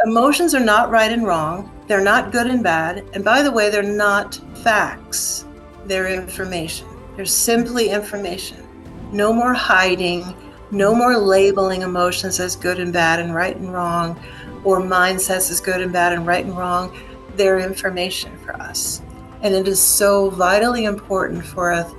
Emotions are not right and wrong. They're not good and bad. And by the way, they're not facts. They're information. They're simply information. No more hiding, no more labeling emotions as good and bad and right and wrong, or mindsets as good and bad and right and wrong. They're information for us. And it is so vitally important for a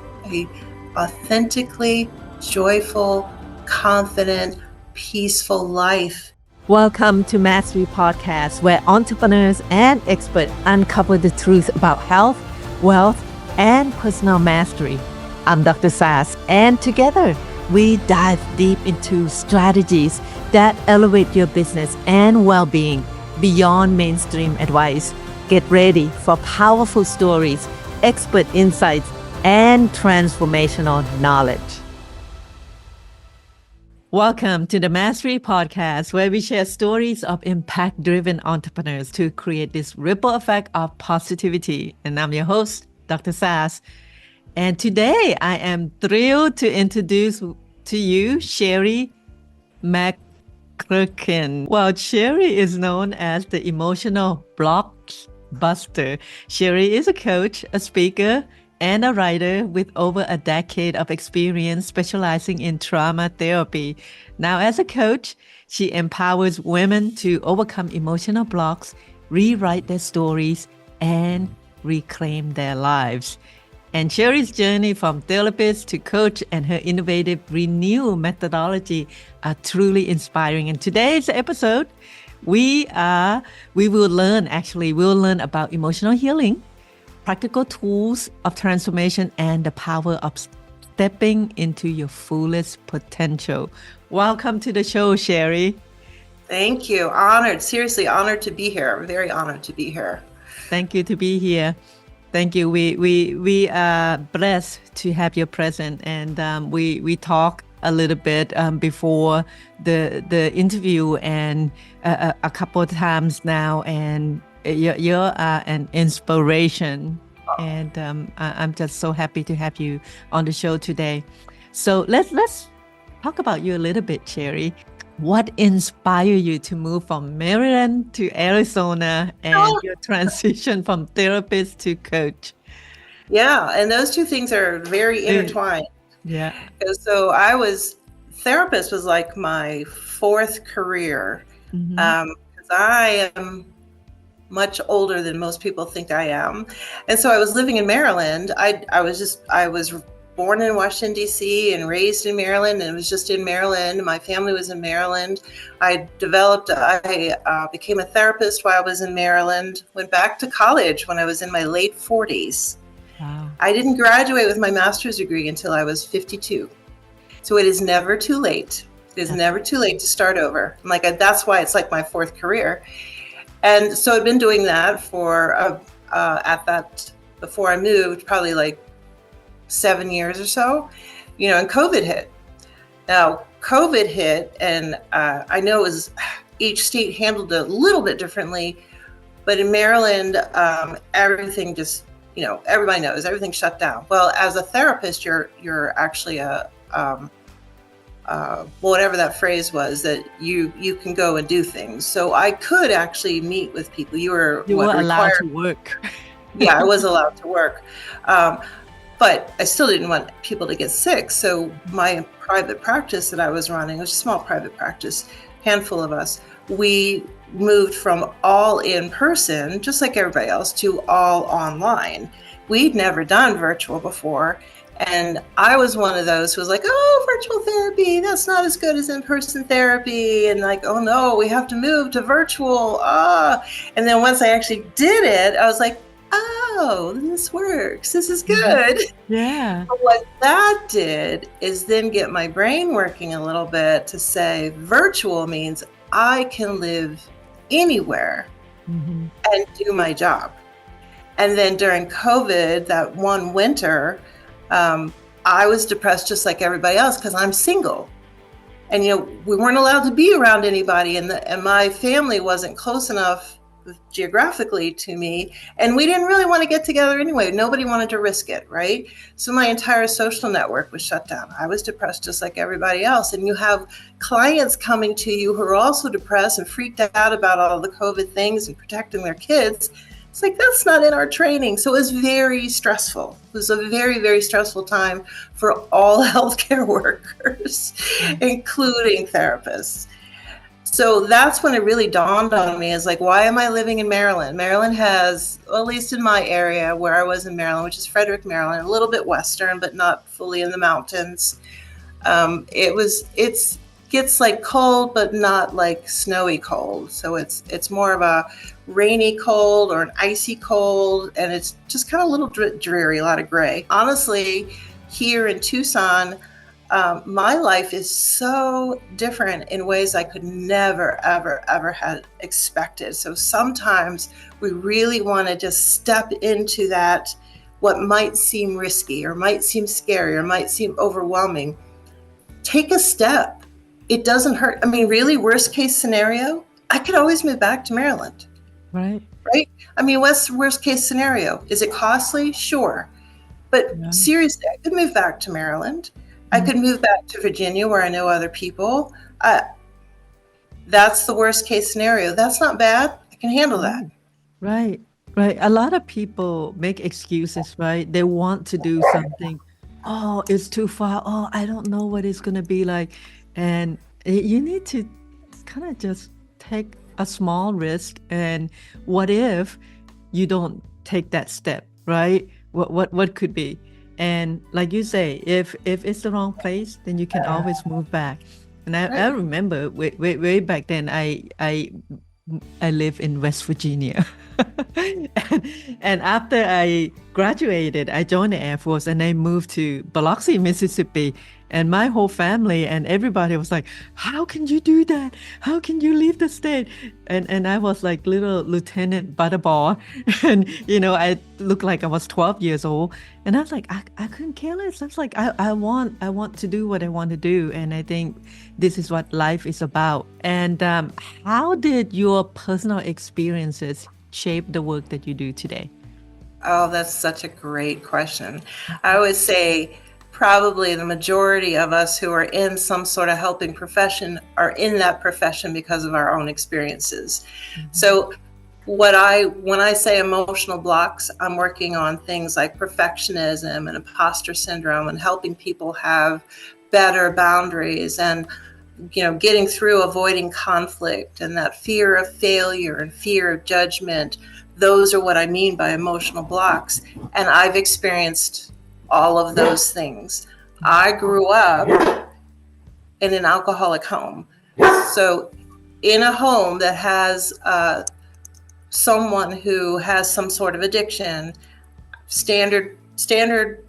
authentically joyful, confident, peaceful life. Welcome to Mastery Podcast, where entrepreneurs and experts uncover the truth about health, wealth, and personal mastery. I'm Dr. Sas, and together we dive deep into strategies that elevate your business and well-being beyond mainstream advice. Get ready for powerful stories, expert insights, and transformational knowledge. Welcome to the Mastery Podcast, where we share stories of impact-driven entrepreneurs to create this ripple effect of positivity. And I'm your host, Dr. Sas. And today I am thrilled to introduce to you Sherry McClurkin. Well, Sherry is known as the emotional Blockbuster. Sherry is a coach, a speaker, and a writer with over a decade of experience specializing in trauma therapy. Now, as a coach, she empowers women to overcome emotional blocks, rewrite their stories, and reclaim their lives. And Sherry's journey from therapist to coach and her innovative R.E.N.E.W methodology are truly inspiring. In today's episode, we'll learn about emotional healing, practical tools of transformation, and the power of stepping into your fullest potential. Welcome to the show, Sherry. Thank you. Honored, seriously honored to be here. I'm very honored to be here. Thank you to be here. Thank you. We are blessed to have your presence, and we talked a little bit before the interview and a couple of times now, and you're an inspiration, and I'm just so happy to have you on the show today. So let's talk about you a little bit, Sherry. What inspired you to move from Maryland to Arizona and your transition from therapist to coach? Yeah, and those two things are very intertwined. Yeah. So therapist was like my fourth career. Because I am much older than most people think I am. And so I was living in Maryland. I was born in Washington, D.C. and raised in Maryland, and it was just in Maryland. My family was in Maryland. I became a therapist while I was in Maryland, went back to college when I was in my late 40s. Wow. I didn't graduate with my master's degree until I was 52. So it is never too late. It is never too late to start over. That's why it's like my fourth career. And so I'd been doing that for, before I moved, probably like 7 years or so, and COVID hit. Now, COVID hit, and I know each state handled it a little bit differently, but in Maryland, everything just, everybody knows, everything shut down. Well, as a therapist, you're actually whatever that phrase was, that you can go and do things. So I could actually meet with people. You were allowed to work. Yeah, I was allowed to work. But I still didn't want people to get sick. So my private practice that I was running, was a small private practice, handful of us, we moved from all in person, just like everybody else, to all online. We'd never done virtual before. And I was one of those who was like, oh, virtual therapy, that's not as good as in-person therapy. And like, oh no, we have to move to virtual. And then once I actually did it, I was like, oh, this works. This is good. Yeah. But what that did is then get my brain working a little bit to say virtual means I can live anywhere and do my job. And then during COVID, that one winter, I was depressed just like everybody else because I'm single. And, we weren't allowed to be around anybody, and my family wasn't close enough geographically to me, and we didn't really want to get together anyway. Nobody wanted to risk it, right? So my entire social network was shut down. I was depressed just like everybody else, and you have clients coming to you who are also depressed and freaked out about all the COVID things and protecting their kids. It's like, that's not in our training. So it was very stressful. It was a very, very stressful time for all healthcare workers, including therapists. So that's when it really dawned on me, is like, why am I living in Maryland? Maryland has, well, at least in my area where I was in Maryland, which is Frederick, Maryland, a little bit western, but not fully in the mountains. It gets like cold, but not like snowy cold. So it's more of a rainy cold or an icy cold, and it's just kind of a little dreary, a lot of gray. Honestly, here in Tucson, my life is so different in ways I could never, ever had expected. So sometimes we really want to just step into that, what might seem risky or might seem scary or might seem overwhelming. Take a step. It doesn't hurt. I mean, really, worst case scenario, I could always move back to Maryland. Right. Right? I mean, what's the worst case scenario? Is it costly? Sure. But seriously, I could move back to Maryland. I could move back to Virginia where I know other people. That's the worst case scenario. That's not bad. I can handle that. Right. Right. A lot of people make excuses, right? They want to do something. Oh, it's too far. Oh, I don't know what it's going to be like. And you need to kind of just take a small risk. And what if you don't take that step, right? What could be? And like you say, if it's the wrong place, then you can always move back. And I remember way back then, I live in West Virginia. and after I graduated, I joined the Air Force and I moved to Biloxi, Mississippi. And my whole family and everybody was like, how can you do that? How can you leave the state? And I was like little Lieutenant Butterball. And, I looked like I was 12 years old. And I was like, I couldn't care less. I was like, I want to do what I want to do. And I think this is what life is about. And how did your personal experiences shape the work that you do today? Oh, that's such a great question. I would say probably the majority of us who are in some sort of helping profession are in that profession because of our own experiences. So when I say emotional blocks, I'm working on things like perfectionism and impostor syndrome and helping people have better boundaries and getting through avoiding conflict and that fear of failure and fear of judgment. Those are what I mean by emotional blocks. And I've experienced all of those things. I grew up in an alcoholic home. So in a home that has someone who has some sort of addiction, standard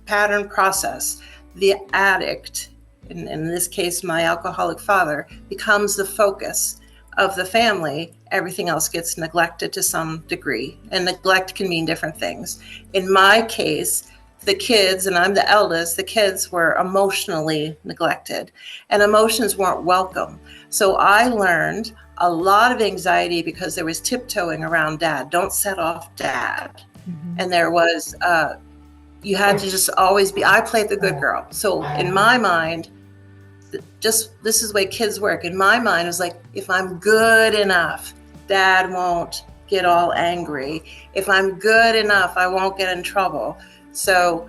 pattern process, the addict, in this case, my alcoholic father, becomes the focus of the family. Everything else gets neglected to some degree. And neglect can mean different things. In my case, the kids, and I'm the eldest, the kids were emotionally neglected and emotions weren't welcome. So I learned a lot of anxiety because there was tiptoeing around dad. Don't set off dad. And there was, you had to just always be, I played the good girl. So in my mind, this is the way kids work. In my mind, it was like, if I'm good enough, dad won't get all angry. If I'm good enough, I won't get in trouble. So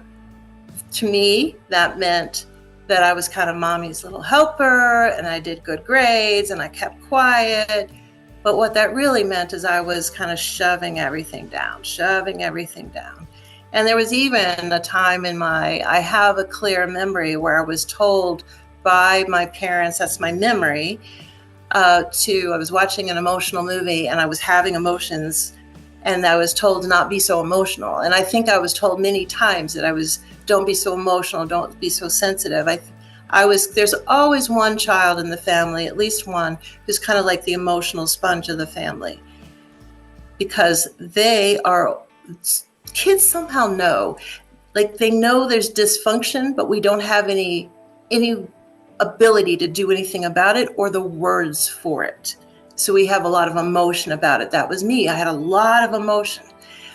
to me, that meant that I was kind of mommy's little helper and I did good grades and I kept quiet. But what that really meant is I was kind of shoving everything down. And there was even a time I have a clear memory where I was told by my parents, that's my memory, I was watching an emotional movie and I was having emotions and I was told to not be so emotional. And I think I was told many times that don't be so emotional, don't be so sensitive. There's always one child in the family, at least one, who's kind of like the emotional sponge of the family. Because kids somehow know, like they know there's dysfunction, but we don't have any ability to do anything about it or the words for it. So we have a lot of emotion about it. That was me. I had a lot of emotion.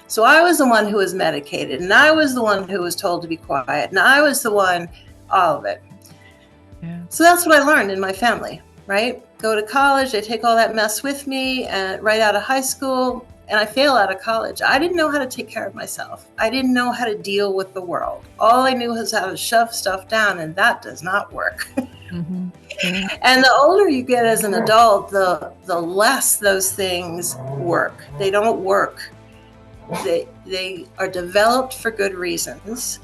So I was the one who was medicated, and I was the one who was told to be quiet, and I was the one, all of it. Yeah. So that's what I learned in my family, right? Go to college, I take all that mess with me, and right out of high school, and I fail out of college. I didn't know how to take care of myself. I didn't know how to deal with the world. All I knew was how to shove stuff down, and that does not work. Mm-hmm. Yeah. And the older you get as an adult, the less those things work. They don't work. They are developed for good reasons.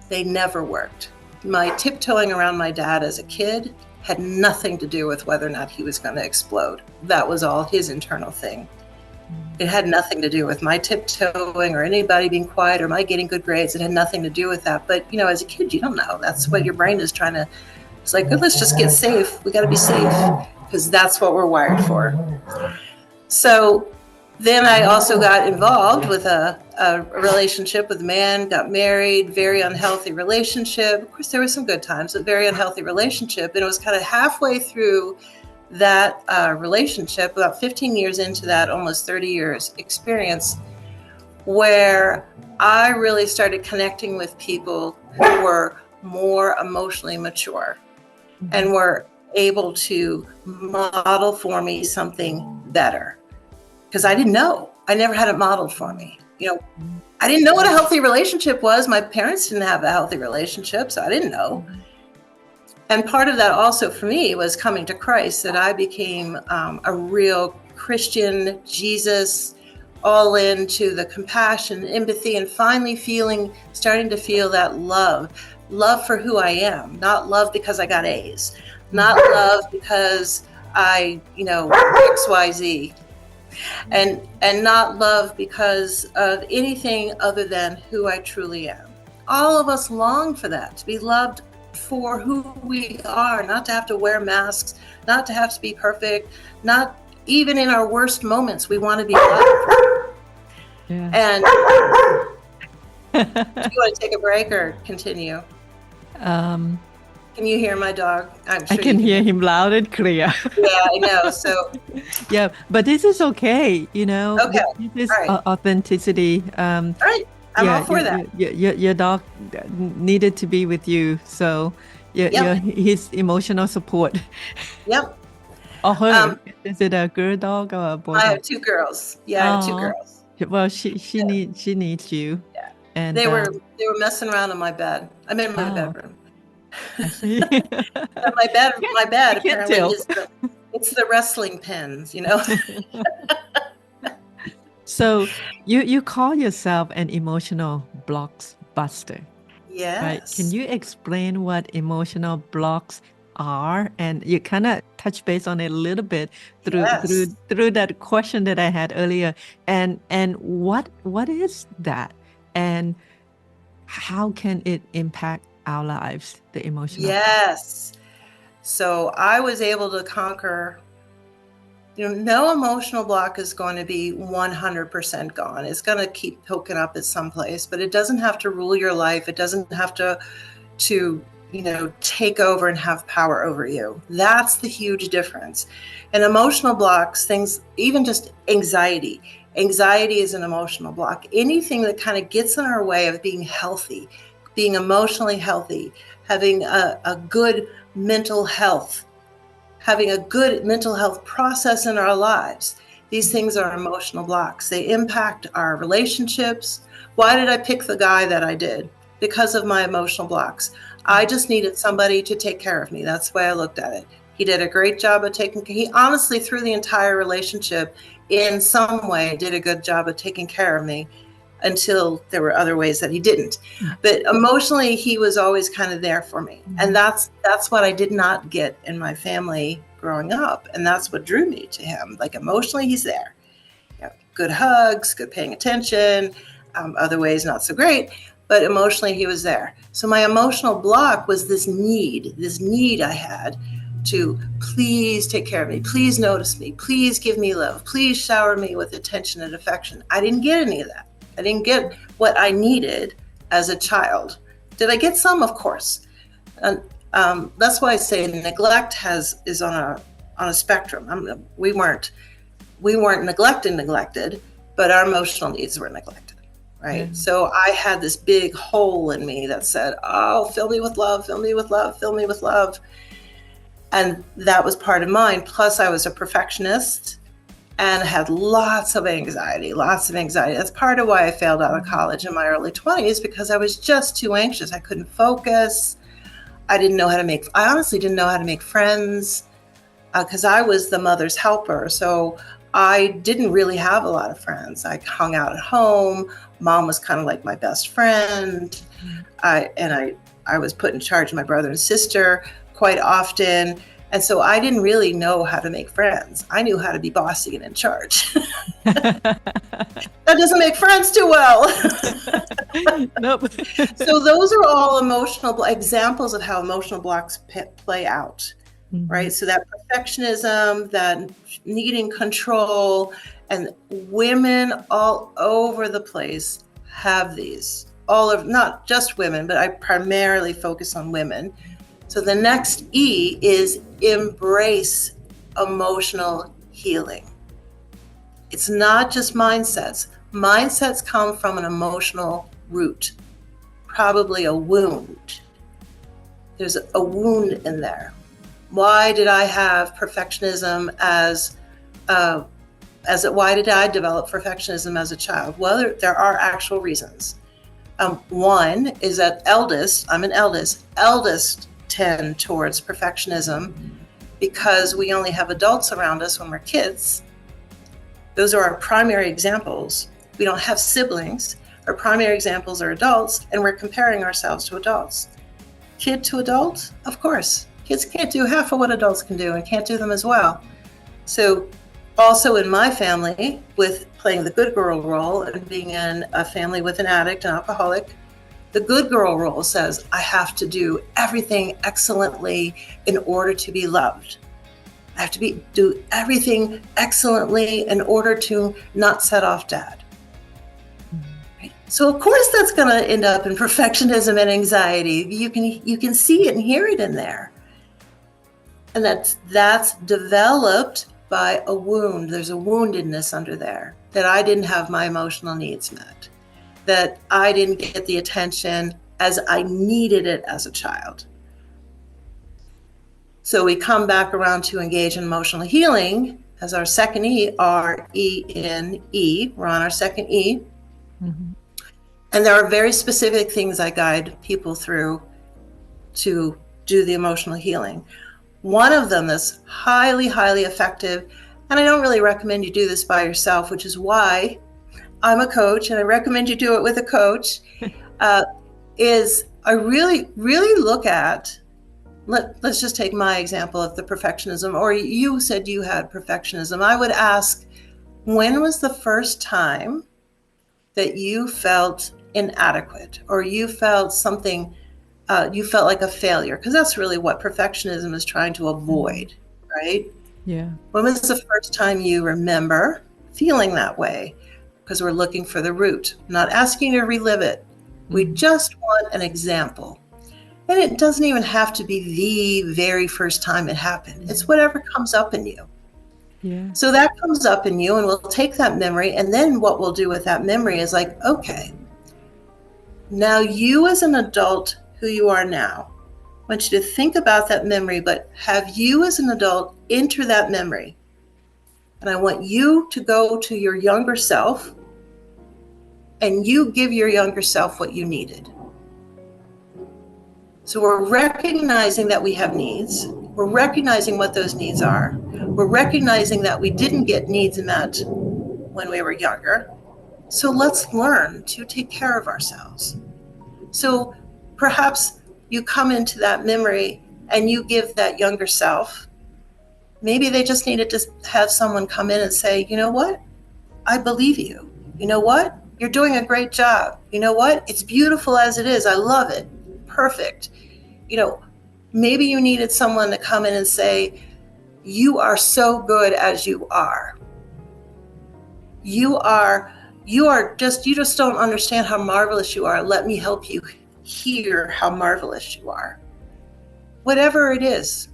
They never worked. My tiptoeing around my dad as a kid had nothing to do with whether or not he was going to explode. That was all his internal thing. It had nothing to do with my tiptoeing or anybody being quiet or my getting good grades. It had nothing to do with that. But, as a kid, you don't know. That's what your brain is trying to, it's like, oh, let's just get safe. We got to be safe because that's what we're wired for. So then I also got involved with a relationship with a man, got married, very unhealthy relationship. Of course, there were some good times, but very unhealthy relationship. And it was kind of halfway through that relationship, about 15 years into that, almost 30 years experience, where I really started connecting with people who were more emotionally mature and were able to model for me something better. Because I didn't know. I never had it modeled for me. I didn't know what a healthy relationship was. My parents didn't have a healthy relationship, so I didn't know. And part of that also for me was coming to Christ, that I became a real Christian, Jesus, all into the compassion, empathy, and finally starting to feel that love for who I am, not love because I got A's, not love because I, XYZ. And not love because of anything other than who I truly am. All of us long for that, to be loved for who we are, not to have to wear masks, not to have to be perfect, not even in our worst moments, we want to be loved. Yeah. And do you want to take a break or continue? Can you hear my dog? I'm sure I can hear him loud and clear. Yeah, I know. So yeah, but this is okay. Okay. This is All right. authenticity. All right. I'm all for that. Your dog needed to be with you, so his emotional support. Yep. Or her. Is it a girl dog or a boy dog? I have two girls. Yeah, I have two girls. Well, she needs you. Yeah. And they were messing around in my bed. I'm in my bedroom. I see. my bed apparently tell. It's the wrestling pins, So you call yourself an emotional blockbuster. Yes. Right? Can you explain what emotional blocks are? And you kind of touch base on it a little bit through that question that I had earlier. And what is that? And how can it impact our lives, the emotional? Yes. So I was able to conquer, no emotional block is going to be 100% gone. It's going to keep poking up at some place, but it doesn't have to rule your life. It doesn't have to take over and have power over you. That's the huge difference. And emotional blocks, things, even just anxiety. Anxiety is an emotional block. Anything that kind of gets in our way of being healthy, being emotionally healthy, having a good mental health, having a good mental health process in our lives. These things are emotional blocks. They impact our relationships. Why did I pick the guy that I did? Because of my emotional blocks. I just needed somebody to take care of me. That's the way I looked at it. He did a great job of he honestly, through the entire relationship, in some way, did a good job of taking care of me, until there were other ways that he didn't. But emotionally, he was always kind of there for me. And that's what I did not get in my family growing up. And that's what drew me to him. Like, emotionally, he's there. Good hugs, good paying attention, other ways not so great, but emotionally he was there. So my emotional block was this need I had to please take care of me, please notice me, please give me love, please shower me with attention and affection. I didn't get any of that. I didn't get what I needed as a child. Did I get some? Of course. That's why I say neglect is on on a spectrum. We weren't neglected, but our emotional needs were neglected, right? So I had this big hole in me that said, oh, fill me with love, fill me with love, fill me with love. And that was part of mine. Plus I was a perfectionist and had lots of anxiety. That's part of why I failed out of college in my early 20s, because I was just too anxious. I couldn't focus. I honestly didn't know how to make friends, because I was the mother's helper. So I didn't really have a lot of friends. I hung out at home. Mom was kind of like my best friend. I was put in charge of my brother and sister quite often. And so I didn't really know how to make friends. I knew how to be bossy and in charge. That doesn't make friends too well. Nope. So those are all emotional examples of how emotional blocks play out. Right? So that perfectionism, that needing control, and women all over the place have these. Not just women, but I primarily focus on women. So the next E is embrace emotional healing. It's not just mindsets. Mindsets come from an emotional root, probably a wound. There's a wound in there. Why did I have perfectionism why did I develop perfectionism as a child? Well, there are actual reasons. One is that I'm an eldest tend towards perfectionism because we only have adults around us when we're kids. Those are our primary examples. We don't have siblings. Our primary examples are adults, and we're comparing ourselves to adults. Kid to adult, of course. Kids can't do half of what adults can do and can't do them as well. So also in my family, with playing the good girl role and being in a family with an addict, an alcoholic, the good girl role says I have to do everything excellently in order to be loved. I have to do everything excellently in order to not set off dad. Right? So of course that's going to end up in perfectionism and anxiety. You can see it and hear it in there. And that's developed by a wound. There's a woundedness under there, that I didn't have my emotional needs met, that I didn't get the attention as I needed it as a child. So we come back around to engage in emotional healing as our second E, R.E.N.E. We're on our second E. Mm-hmm. And there are very specific things I guide people through to do the emotional healing. One of them that's highly, highly effective, and I don't really recommend you do this by yourself, which is why I'm a coach and I recommend you do it with a coach, is I really, really look at, let's just take my example of the perfectionism, or you said you had perfectionism. I would ask, when was the first time that you felt inadequate, or you felt something, you felt like a failure? Because that's really what perfectionism is trying to avoid, right? Yeah. When was the first time you remember feeling that way? Because we're looking for the root. I'm not asking you to relive it. We just want an example. And it doesn't even have to be the very first time it happened. It's whatever comes up in you. Yeah. So that comes up in you, and we'll take that memory, and then what we'll do with that memory is like, okay, now you as an adult who you are now, I want you to think about that memory, but have you as an adult enter that memory. And I want you to go to your younger self, and you give your younger self what you needed. So we're recognizing that we have needs. We're recognizing what those needs are. We're recognizing that we didn't get needs met when we were younger. So let's learn to take care of ourselves. So perhaps you come into that memory and you give that younger self, maybe they just needed to have someone come in and say, you know what? I believe you. You know what? You're doing a great job. You know what? It's beautiful as it is. I love it. Perfect. You know, maybe you needed someone to come in and say, you are so good as you are. You just don't understand how marvelous you are. Let me help you hear how marvelous you are. Whatever it is.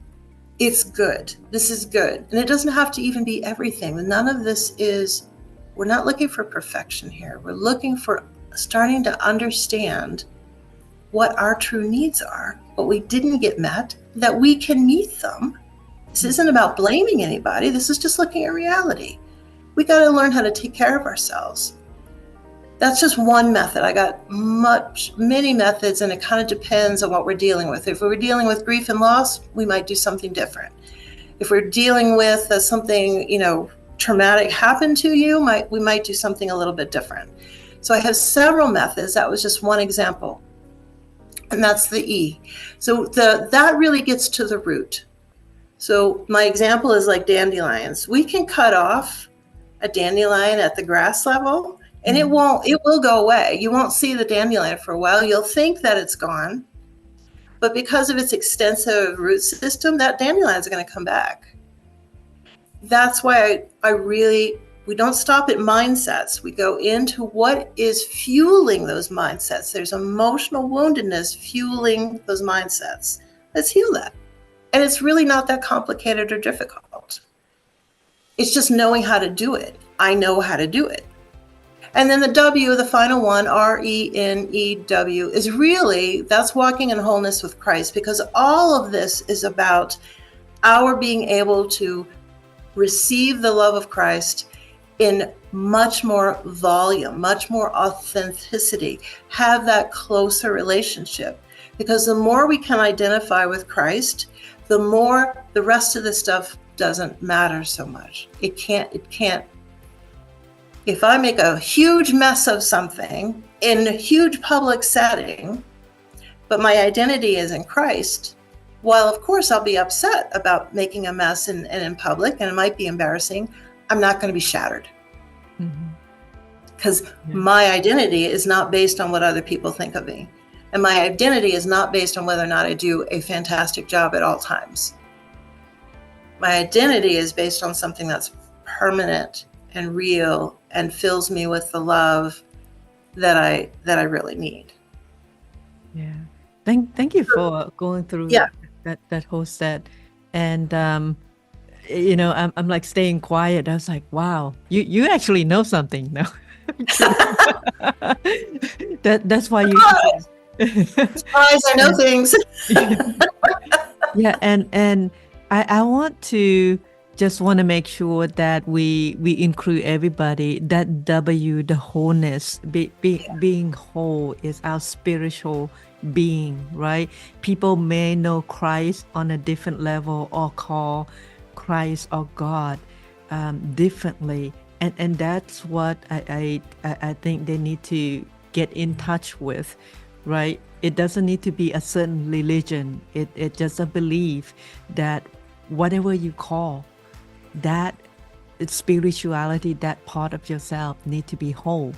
it's good. This is good. And it doesn't have to even be everything. None of this is, we're not looking for perfection here. We're looking for starting to understand what our true needs are, what we didn't get met, that we can meet them. This isn't about blaming anybody. This is just looking at reality. We got to learn how to take care of ourselves. That's just one method. I got many methods, and it kind of depends on what we're dealing with. If we're dealing with grief and loss, we might do something different. If we're dealing with something, traumatic happened to you, we might do something a little bit different. So I have several methods. That was just one example. And that's the E. So that really gets to the root. So my example is like dandelions. We can cut off a dandelion at the grass level, and it will go away. You won't see the dandelion for a while. You'll think that it's gone, but because of its extensive root system, that dandelion is going to come back. That's why we don't stop at mindsets. We go into what is fueling those mindsets. There's emotional woundedness fueling those mindsets. Let's heal that. And it's really not that complicated or difficult. It's just knowing how to do it. I know how to do it. And then the W, the final one, R.E.N.E.W, is really, that's walking in wholeness with Christ, because all of this is about our being able to receive the love of Christ in much more volume, much more authenticity, have that closer relationship. Because the more we can identify with Christ, the more the rest of the stuff doesn't matter so much. It can't. If I make a huge mess of something in a huge public setting, but my identity is in Christ, while of course I'll be upset about making a mess in public, and it might be embarrassing, I'm not going to be shattered. Because my identity is not based on what other people think of me. And my identity is not based on whether or not I do a fantastic job at all times. My identity is based on something that's permanent and real and fills me with the love that I really need. Yeah. Thank you for going through that whole set. And I'm like staying quiet. I was like, wow, you actually know something now. That's why you Surprise, I know things. Yeah, and I want to make sure that we include everybody. That W, the wholeness, being whole is our spiritual being, right? People may know Christ on a different level or call Christ or God differently, and that's what I think they need to get in touch with, right? It doesn't need to be a certain religion. It just a belief that whatever you call that spirituality, that part of yourself need to be whole,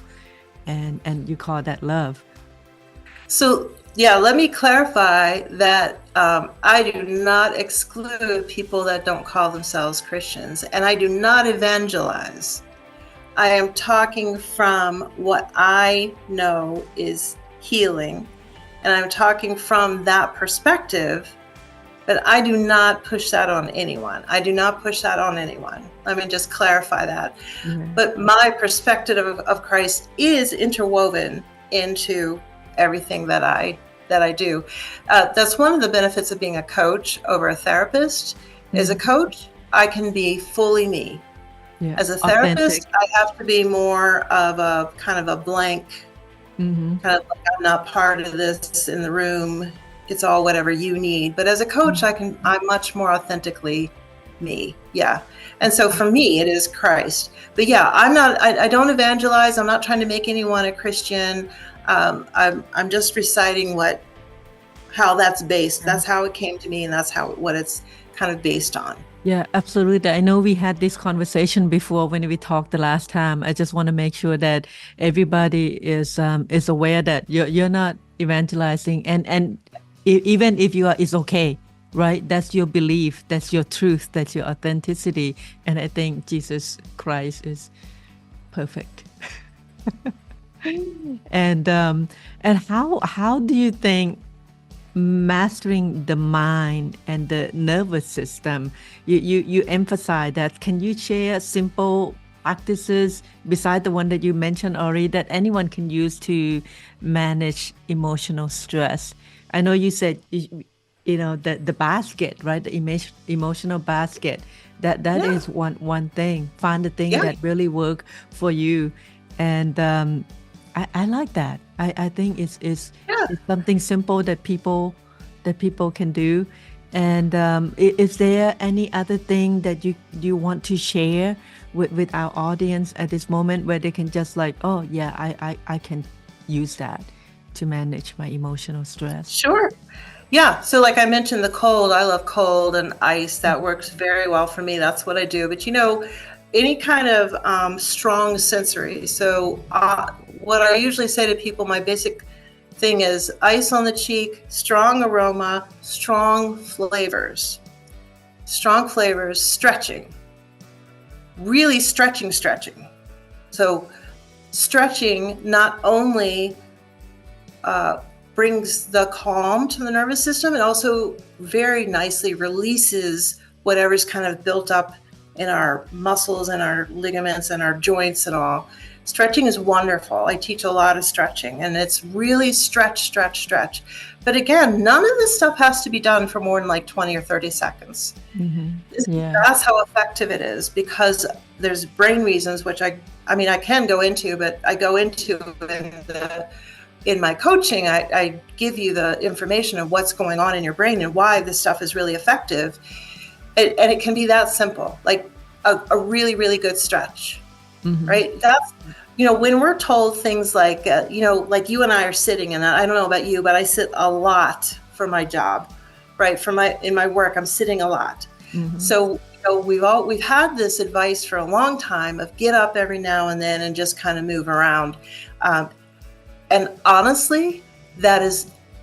and you call that love. So yeah, let me clarify that I do not exclude people that don't call themselves Christians, and I do not evangelize. I am talking from what I know is healing, and I'm talking from that perspective, but I do not push that on anyone. Let me just clarify that. But my perspective of Christ is interwoven into everything that I do. That's one of the benefits of being a coach over a therapist. As a coach, I can be fully me. As a therapist, authentic. I have to be more of a kind of a blank, kind of like I'm not part of this in the room. It's all whatever you need. But as a coach, I'm much more authentically me. Yeah. And so for me, it is Christ. But yeah, I don't evangelize. I'm not trying to make anyone a Christian. I'm just reciting how that's based. That's how it came to me, and that's what it's kind of based on. Yeah, absolutely. I know we had this conversation before when we talked the last time. I just want to make sure that everybody is aware that you're not evangelizing, and even if you are, it's okay, right? That's your belief, that's your truth, that's your authenticity, and I think Jesus Christ is perfect. And how do you think mastering the mind and the nervous system. You emphasize that. Can you share simple practices beside the one that you mentioned already that anyone can use to manage emotional stress? I know you said the basket, right? The emotional basket. That Yeah. is one thing. Find the thing Yeah. that really work for you, and I like that. I think it's Yeah. something simple that people can do. And is there any other thing that you want to share with our audience at this moment where they can just like, oh yeah, I can use that to manage my emotional stress? Sure. Yeah. So like I mentioned, the cold, I love cold and ice. That works very well for me. That's what I do. But any kind of strong sensory. So what I usually say to people, my basic thing is ice on the cheek, strong aroma, strong flavors, stretching, really stretching. So stretching not only brings the calm to the nervous system, it also very nicely releases whatever's kind of built up in our muscles and our ligaments and our joints and all. Stretching is wonderful. I teach a lot of stretching, and it's really stretch. But again, none of this stuff has to be done for more than like 20 or 30 seconds. Yeah. That's how effective it is, because there's brain reasons, which I can go into, but I go into in my coaching. I give you the information of what's going on in your brain and why this stuff is really effective. And it can be that simple, like a really, really good stretch, right? That's, when we're told things like, like you and I are sitting, and I don't know about you, but I sit a lot for my job, right? In my work, I'm sitting a lot. So we've had this advice for a long time of get up every now and then and just kind of move around. And honestly,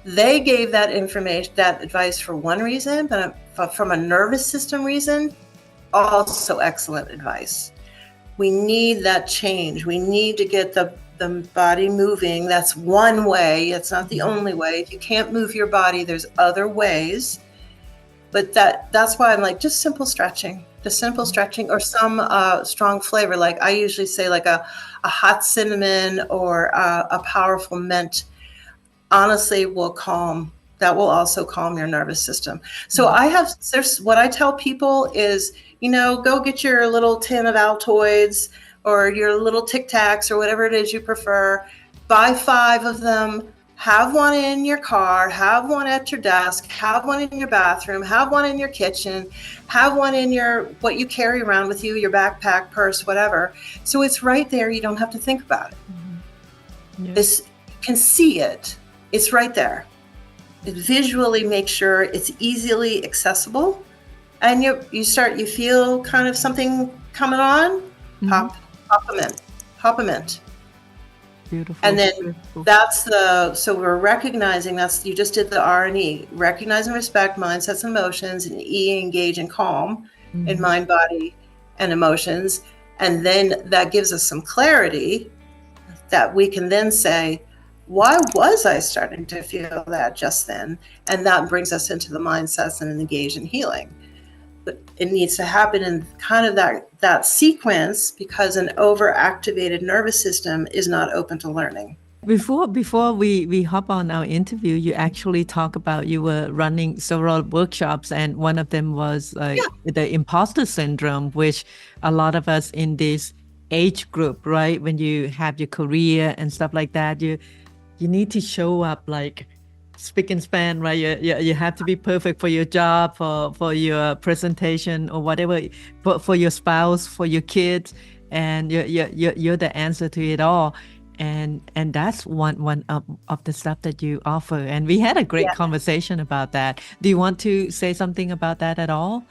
they gave that information, that advice for one reason, but from a nervous system reason, also excellent advice. We need that change. We need to get the body moving. That's one way. It's not the only way. If you can't move your body, there's other ways. But that's why I'm like, just simple stretching, or some strong flavor. Like I usually say like a hot cinnamon or a powerful mint, honestly that will also calm your nervous system. So what I tell people is, go get your little tin of Altoids or your little Tic Tacs or whatever it is you prefer, buy 5 of them, have one in your car, have one at your desk, have one in your bathroom, have one in your kitchen, have one in what you carry around with you, your backpack, purse, whatever. So it's right there. You don't have to think about it. You can see it. It's right there. Visually make sure it's easily accessible, and you feel kind of something coming on, pop a mint. Beautiful. And then so we're recognizing you just did the R&E, recognize and respect mindsets and emotions, and E, engage and calm in mind, body, and emotions. And then that gives us some clarity that we can then say, why was I starting to feel that just then? And that brings us into the mindsets and engage in healing. But it needs to happen in kind of that sequence, because an overactivated nervous system is not open to learning. Before we hop on our interview, you actually talk about you were running several workshops, and one of them was the impostor syndrome, which a lot of us in this age group, right? When you have your career and stuff like that, you need to show up like spick and span, right? You have to be perfect for your job, for your presentation or whatever, for your spouse, for your kids, and you're the answer to it all. And that's one of the stuff that you offer. And we had a great conversation about that. Do you want to say something about that at all?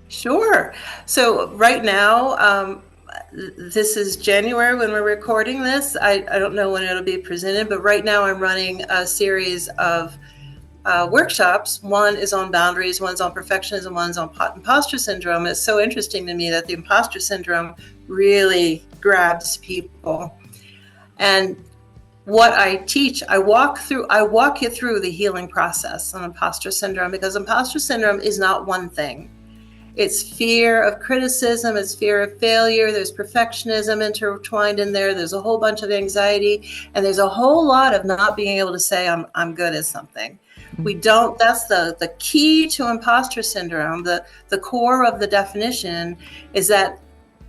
Sure. So right now, this is January when we're recording this. I don't know when it'll be presented, but right now I'm running a series of workshops. One is on boundaries, one's on perfectionism, one's on imposter syndrome. It's so interesting to me that the imposter syndrome really grabs people. And what I teach, I walk you through the healing process on imposter syndrome, because imposter syndrome is not one thing. It's fear of criticism, it's fear of failure, there's perfectionism intertwined in there, there's a whole bunch of anxiety, and there's a whole lot of not being able to say I'm good at something. That's the key to imposter syndrome. The core of the definition is that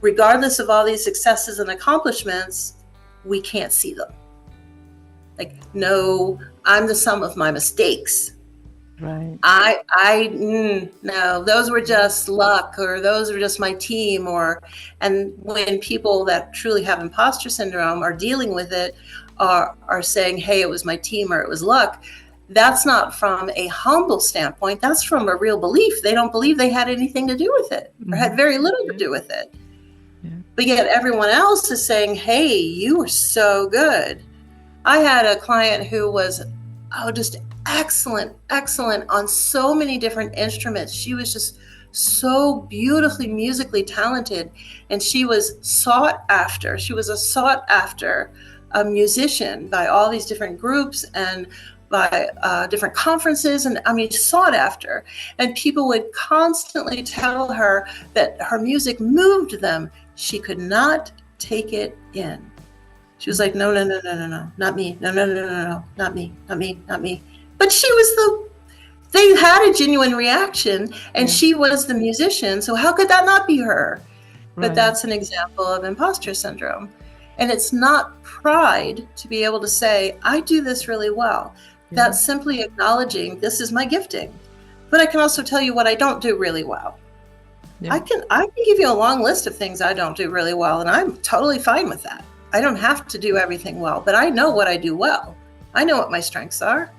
regardless of all these successes and accomplishments, we can't see them. Like, no, I'm the sum of my mistakes. Right. No, those were just luck, or those were just my team, and when people that truly have imposter syndrome are dealing with it, are saying, hey, it was my team or it was luck, that's not from a humble standpoint. That's from a real belief. They don't believe they had anything to do with it, or had very little to do with it. Yeah. But yet everyone else is saying, hey, you were so good. I had a client who was just excellent on so many different instruments. She was just so beautifully musically talented, and she was sought after. She was a sought after musician by all these different groups and by different conferences, and sought after. And people would constantly tell her that her music moved them. She could not take it in. She was like, no, not me. No, not me. But they had a genuine reaction, and she was the musician. So how could that not be her? Right. But that's an example of imposter syndrome. And it's not pride to be able to say, I do this really well. Yeah. That's simply acknowledging this is my gifting. But I can also tell you what I don't do really well. Yeah. I can give you a long list of things I don't do really well, and I'm totally fine with that. I don't have to do everything well, but I know what I do well. I know what my strengths are.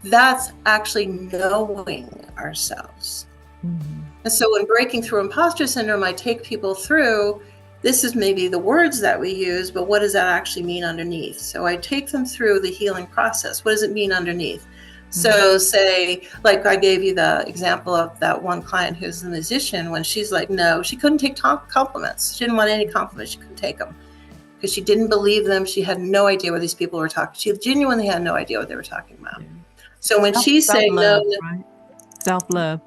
That's actually knowing ourselves. Mm-hmm. And so when breaking through imposter syndrome, I take people through, this is maybe the words that we use, but what does that actually mean underneath? So I take them through the healing process. What does it mean underneath? Mm-hmm. So say, like I gave you the example of that one client who's a musician, when she's like, no, she couldn't take compliments. She didn't want any compliments. She couldn't take them because she didn't believe them. She had no idea what these people were talking. She genuinely had no idea what they were talking about. Yeah. So when she's saying no, right? Self-love.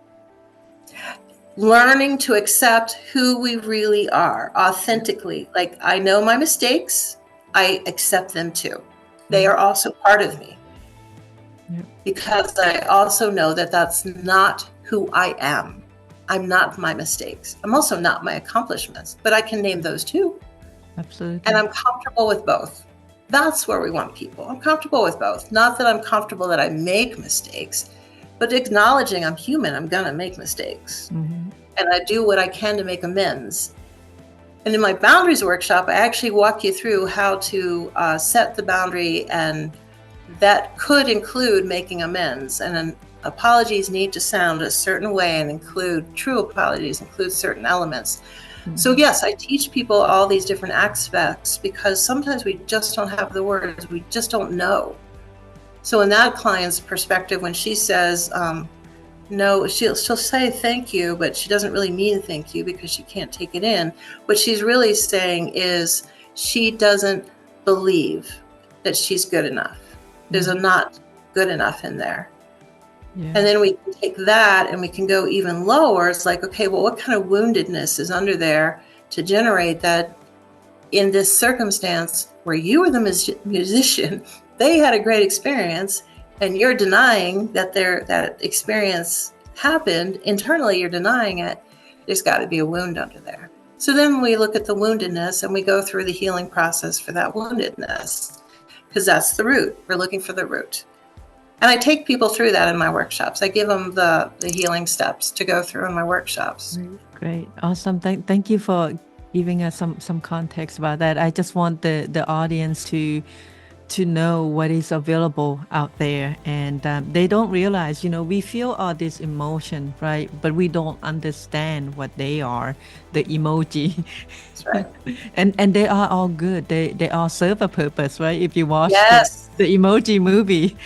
Learning to accept who we really are authentically. Like, I know my mistakes, I accept them too. They are also part of me. Yep. Because I also know that that's not who I am. I'm not my mistakes. I'm also not my accomplishments, but I can name those too. Absolutely. And I'm comfortable with both. That's where we want people. I'm comfortable with both. Not that I'm comfortable that I make mistakes, but acknowledging I'm human, I'm gonna make mistakes. Mm-hmm. And I do what I can to make amends. And in my boundaries workshop, I actually walk you through how to set the boundary, and that could include making amends. And apologies need to sound a certain way and include true apologies, include certain elements. Mm-hmm. So yes, I teach people all these different aspects because sometimes we just don't have the words, we just don't know. So in that client's perspective, when she says, no, she'll say thank you, but she doesn't really mean thank you because she can't take it in. What she's really saying is she doesn't believe that she's good enough. There's a not good enough in there. Yeah. And then we can take that and we can go even lower. It's like, okay, well, what kind of woundedness is under there to generate that in this circumstance where you were the musician, they had a great experience, and you're denying that that experience happened. Internally, you're denying it. There's got to be a wound under there. So then we look at the woundedness and we go through the healing process for that woundedness, because that's the root. We're looking for the root. And I take people through that in my workshops. I give them the healing steps to go through in my workshops. Great. Awesome. Thank you for giving us some context about that. I just want the audience to know what is available out there, and they don't realize, we feel all this emotion, right? But we don't understand what they are, the emoji. That's right. and they are all good. They all serve a purpose, right? If you watch the emoji movie.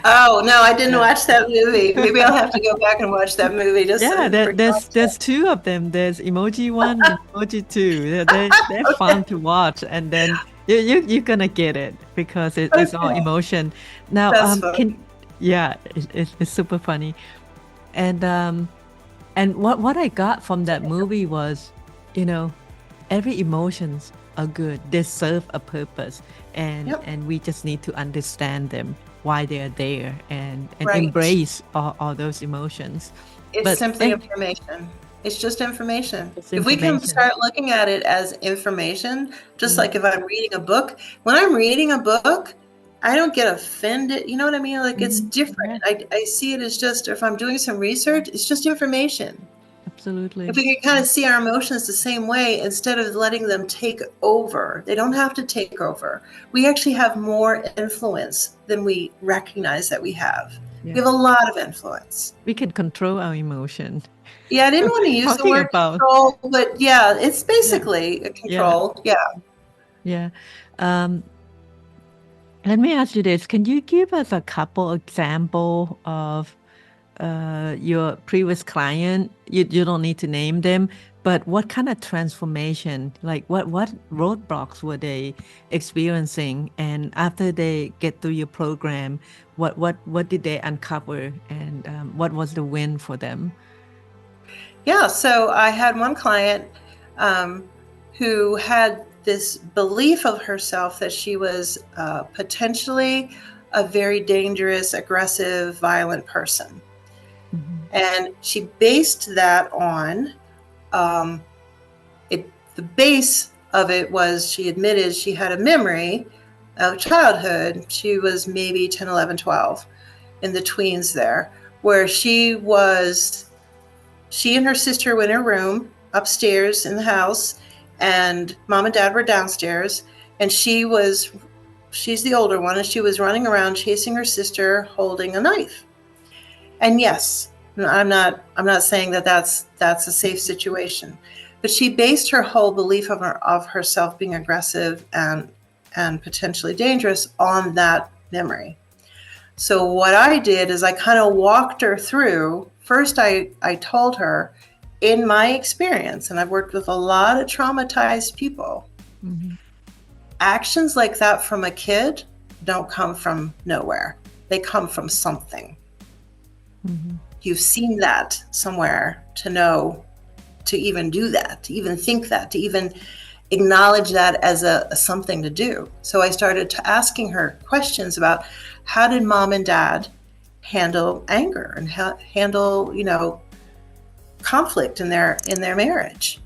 Oh no, I didn't watch that movie. Maybe I'll have to go back and watch that movie. There's two of them. There's emoji 1 and emoji 2. They're fun to watch, and then you're gonna get it because it's all Okay. emotion. Now, That's fun. yeah, it's super funny. And what I got from that movie was, you know, every emotions are good. They serve a purpose, Yep. and we just need to understand them, why they are there, and Right. embrace all those emotions. It's But simply information. It's just information. it's If we can information. start looking at it as information, just like Mm-hmm. if I'm reading a book, when I'm reading a book, I don't get offended. You know what I mean? Like it's different. Yeah, I see it as just, if I'm doing some research, it's just information. If absolutely. we can kind of see our emotions the same way, instead of letting them take over, they don't have to take over. We actually have more influence than we recognize that we have. We Yeah, have a lot of influence. we can control our emotion. Yeah, I didn't want to use the Talking word about control, but yeah, it's yeah, basically a yeah, control. Yeah. yeah. Um, Let me ask you this. Can you give us a couple example of your previous client? You don't need to name them, but what kind of transformation, like what roadblocks were they experiencing? And after they get through your program, what did they uncover, and what was the win for them? Yeah. So I had one client um, who had this belief of herself that she was potentially a very dangerous, aggressive, violent person. Mm-hmm. And she based that on um, it. The base of it was, she admitted she had a memory of childhood. She was maybe 10, 11, 12, in the tweens there, where she and her sister were in her room upstairs in the house, and mom and dad were downstairs, and she's the older one, and she was running around chasing her sister holding a knife. And yes, I'm not saying that that's a safe situation, but she based her whole belief of herself being aggressive and potentially dangerous on that memory. So what I did is I kind of walked her through. First, I told her, in my experience, and I've worked with a lot of traumatized people, Mm-hmm. actions like that from a kid don't come from nowhere. They come from something. Mm-hmm. You've seen that somewhere to know to even do that, to even think that, to even acknowledge that as a something to do. So I started to asking her questions about, how did mom and dad handle anger and handle, conflict in their marriage.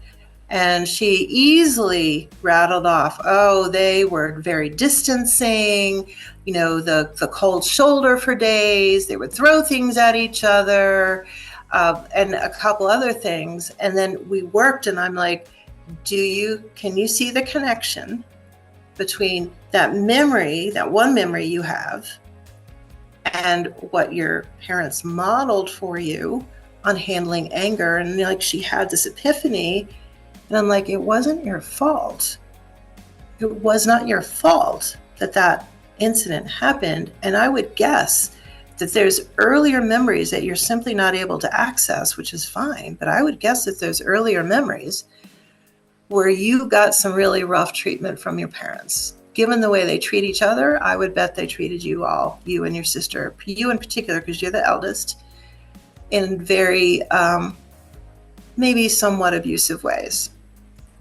And she easily rattled off, oh, they were very distancing, the cold shoulder for days. They would throw things at each other, and a couple other things. And then we worked, and I'm like, can you see the connection between that memory, that one memory you have, and what your parents modeled for you on handling anger? And like, she had this epiphany, and I'm like, it wasn't your fault. It was not your fault that incident happened. And I would guess that there's earlier memories that you're simply not able to access, which is fine. But I would guess that there's earlier memories where you got some really rough treatment from your parents. Given the way they treat each other, I would bet they treated you and your sister, you in particular, because you're the eldest, in very, maybe somewhat abusive ways.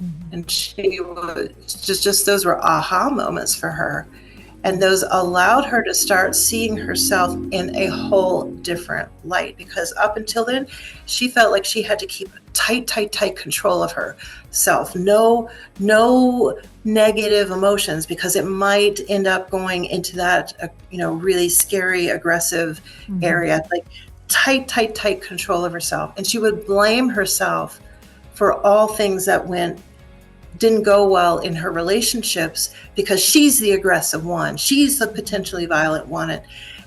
Mm-hmm. And she was just those were aha moments for her. And those allowed her to start seeing herself in a whole different light, because up until then, she felt like she had to keep tight control of herself. No negative emotions, because it might end up going into that, really scary, aggressive Mm-hmm. area. Like tight control of herself. And she would blame herself for all things that didn't go well in her relationships, because she's the aggressive one. She's the potentially violent one.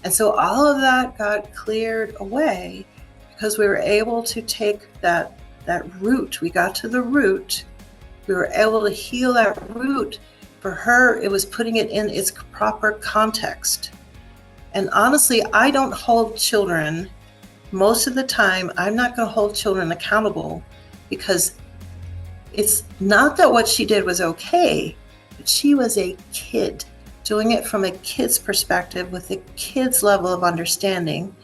And so all of that got cleared away, because we were able to take that root. We got to the root. We were able to heal that root. For her, it was putting it in its proper context. And honestly, I don't hold children. Most of the time, I'm not going to hold children accountable, because it's not that what she did was okay. she was a kid, doing it from a kid's perspective with a kid's level of understanding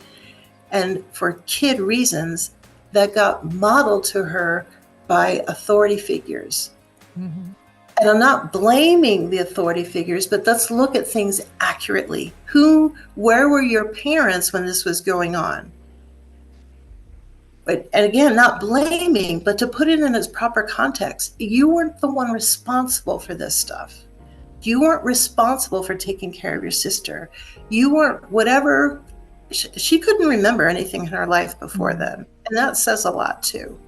and for kid reasons that got modeled to her by authority figures. Mm-hmm. And I'm not blaming the authority figures, but let's look at things accurately. Where were your parents when this was going on? And again, not blaming, but to put it in its proper context. You weren't the one responsible for this stuff. You weren't responsible for taking care of your sister. You weren't whatever. She couldn't remember anything in her life before then. And that says a lot too.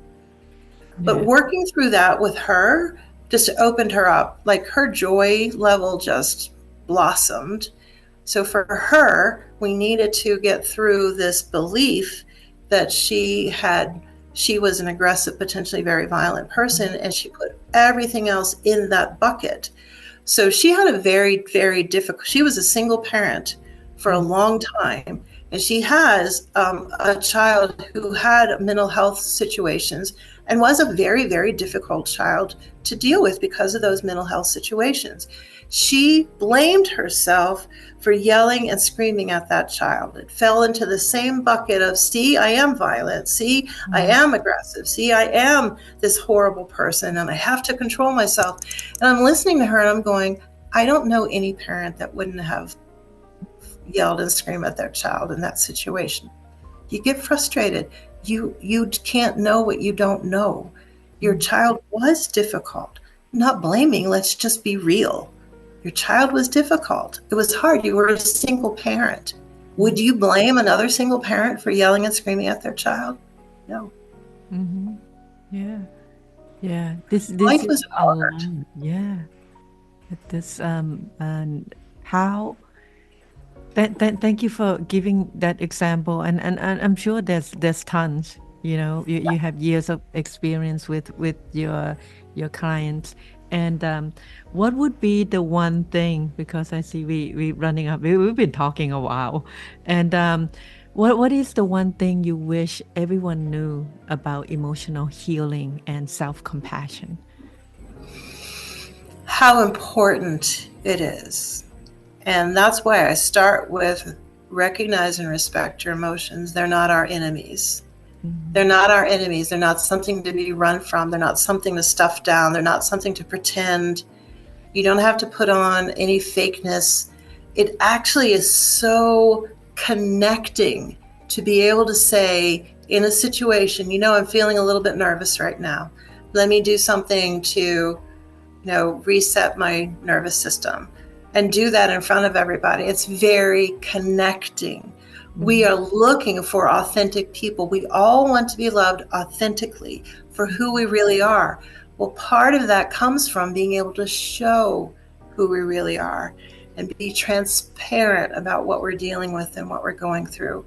Yeah. But working through that with her just opened her up. Like her joy level just blossomed. So for her, we needed to get through this belief that she was an aggressive, potentially very violent person, and she put everything else in that bucket. So she had a very, very difficult, she was a single parent for a long time. And she has a child who had mental health situations and was a very, very difficult child to deal with because of those mental health situations. She blamed herself for yelling and screaming at that child. It fell into the same bucket of, see, I am violent. See, I am aggressive. See, I am this horrible person and I have to control myself. And I'm listening to her and I'm going, I don't know any parent that wouldn't have yelled and screamed at their child in that situation. You get frustrated. You can't know what you don't know. Your child was difficult. Not blaming, let's just be real. Your child was difficult. It was hard. You were a single parent. Would you blame another single parent for yelling and screaming at their child? No. Mm-hmm. Yeah. Yeah. This life was hard. Yeah. This and how. Thank you for giving that example, and I'm sure there's tons. You have years of experience with your clients, and what would be the one thing? Because I see we running up. We've been talking a while, and what is the one thing you wish everyone knew about emotional healing and self-compassion? How important it is. And that's why I start with recognize and respect your emotions. They're not our enemies. Mm-hmm. They're not our enemies. They're not something to be run from. They're not something to stuff down. They're not something to pretend. You don't have to put on any fakeness. It actually is so connecting to be able to say in a situation, I'm feeling a little bit nervous right now. Let me do something to, reset my nervous system. And do that in front of everybody. It's very connecting. Mm-hmm. We are looking for authentic people. We all want to be loved authentically for who we really are. Well, part of that comes from being able to show who we really are and be transparent about what we're dealing with and what we're going through.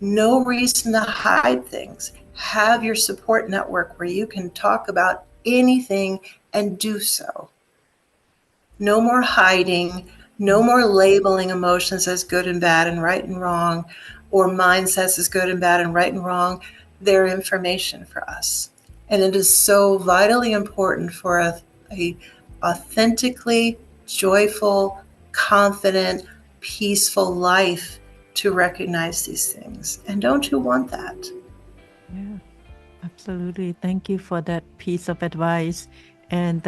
No reason to hide things. Have your support network where you can talk about anything and do so. No more hiding, no more labeling emotions as good and bad and right and wrong, or mindsets as good and bad and right and wrong. They're information for us. And it is so vitally important for a authentically joyful, confident, peaceful life to recognize these things. And don't you want that? Yeah, absolutely. Thank you for that piece of advice. And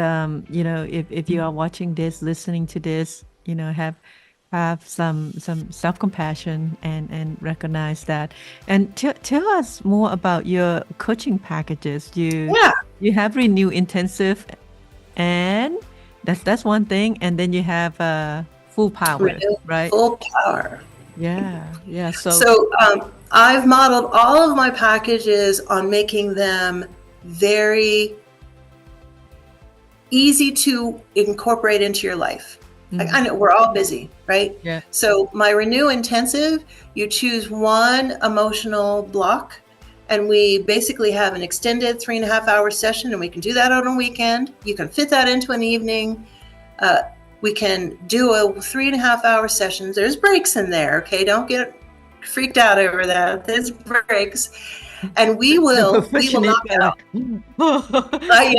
if you are watching this, listening to this, have some self-compassion and recognize that. And tell us more about your coaching packages. You have Renew Intensive, and that's one thing. And then you have Full Power, right? Full Power. Yeah. So I've modeled all of my packages on making them very easy to incorporate into your life. Mm-hmm. Like, I know we're all busy, right? Yeah. So my Renew Intensive, you choose one emotional block, and we basically have an extended 3.5-hour session, and we can do that on a weekend. You can fit that into an evening. We can do a 3.5-hour session. There's breaks in there, okay? Don't get freaked out over that. There's breaks. And we The will perfectionist knock are out. like,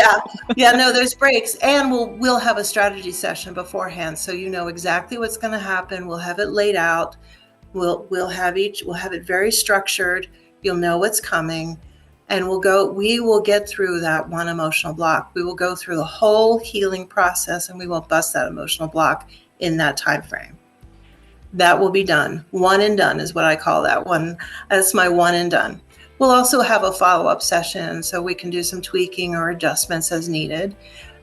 Yeah, no, there's breaks, and we'll have a strategy session beforehand, so you know exactly what's going to happen. We'll have it laid out. We'll have it very structured. You'll know what's coming, and we will get through that one emotional block. We will go through the whole healing process, and we will bust that emotional block in that time frame. That will be done. One and done is what I call that one. That's my one and done. We'll also have a follow-up session so we can do some tweaking or adjustments as needed,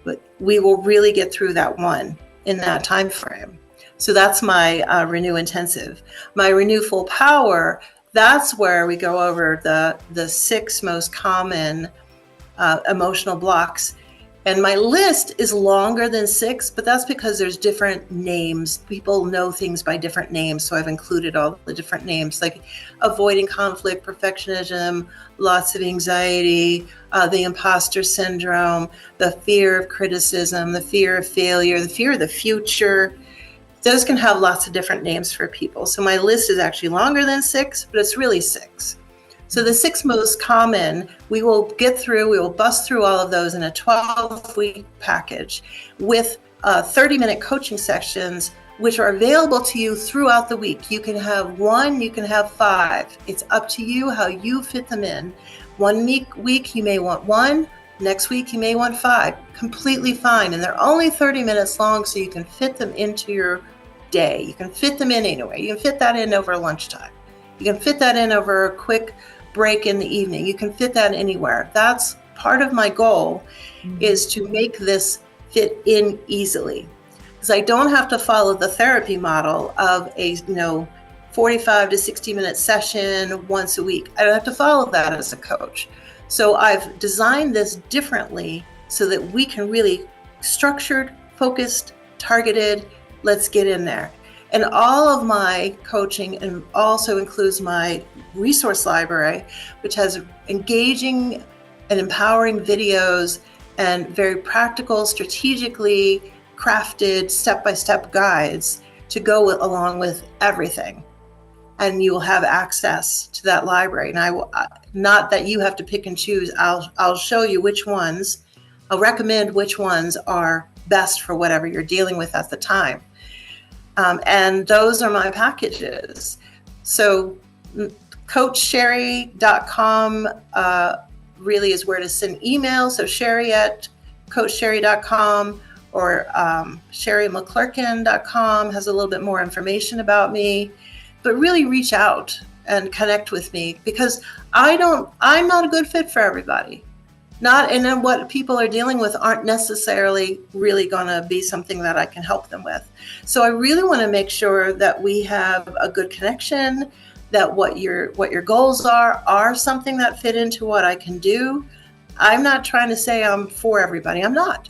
but we will really get through that one in that time frame. So that's my Renew Intensive. My Renew Full Power, that's where we go over the 6 most common emotional blocks. And my list is longer than 6, but that's because there's different names. People know things by different names, so I've included all the different names, like avoiding conflict, perfectionism, lots of anxiety, the impostor syndrome, the fear of criticism, the fear of failure, the fear of the future. Those can have lots of different names for people. So my list is actually longer than 6, but it's really 6. So the 6 most common, we will bust through all of those in a 12-week package with 30-minute coaching sessions, which are available to you throughout the week. You can have 1, you can have 5. It's up to you how you fit them in. One week you may want 1, next week you may want 5. Completely fine. And they're only 30 minutes long, so you can fit them into your day. You can fit them in anyway. You can fit that in over lunchtime. You can fit that in over a quick break in the evening. You can fit that anywhere. That's part of my goal, is to make this fit in easily, because I don't have to follow the therapy model of a 45 to 60 minute session once a week. I don't have to follow that as a coach. So I've designed this differently so that we can really structured, focused, targeted, let's get in there. And all of my coaching and also includes my resource library, which has engaging and empowering videos and very practical, strategically crafted step-by-step guides to go along with everything. And you will have access to that library. And I will, not that you have to pick and choose. I'll show you which ones. I'll recommend which ones are best for whatever you're dealing with at the time. And those are my packages. So CoachSherry.com really is where to send emails. So Sherry at CoachSherry.com or SherryMcClurkin.com has a little bit more information about me. But really reach out and connect with me, because I'm not a good fit for everybody. And then what people are dealing with aren't necessarily really going to be something that I can help them with. So I really want to make sure that we have a good connection, that what your goals are something that fit into what I can do. I'm not trying to say I'm for everybody. I'm not.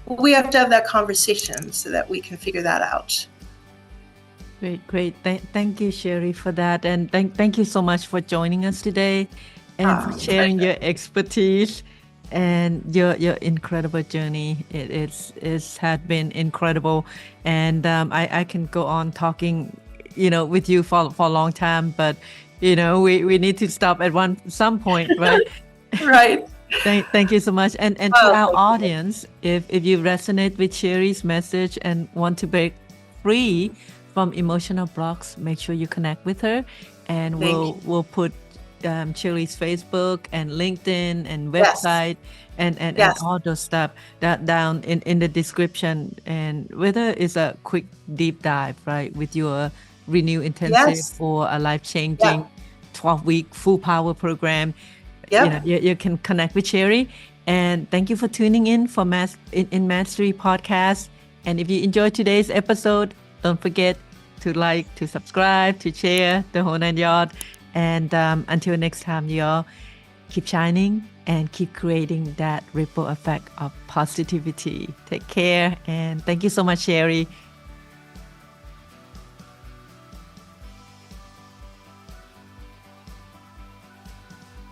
We have to have that conversation so that we can figure that out. Great. Thank you, Sherry, for that. And thank you so much for joining us today and for sharing your expertise and your incredible journey. It's had been incredible. And I can go on talking, with you for a long time, but, we need to stop at some point, right? Right. Thank you so much. And to our audience, if you resonate with Sherry's message and want to break free from emotional blocks, make sure you connect with her, and we'll put Sherry's Facebook and LinkedIn and website and all those stuff that down in the description. And whether it's a quick deep dive, right, with your Renew Intensive or a life-changing 12-week full power program, you can connect with Sherry. And thank you for tuning in for in Mastery Podcast. And if you enjoyed today's episode, don't forget to like, to subscribe, to share, the whole 9 yards. And until next time, y'all, keep shining and keep creating that ripple effect of positivity. Take care. And thank you so much, Sherry.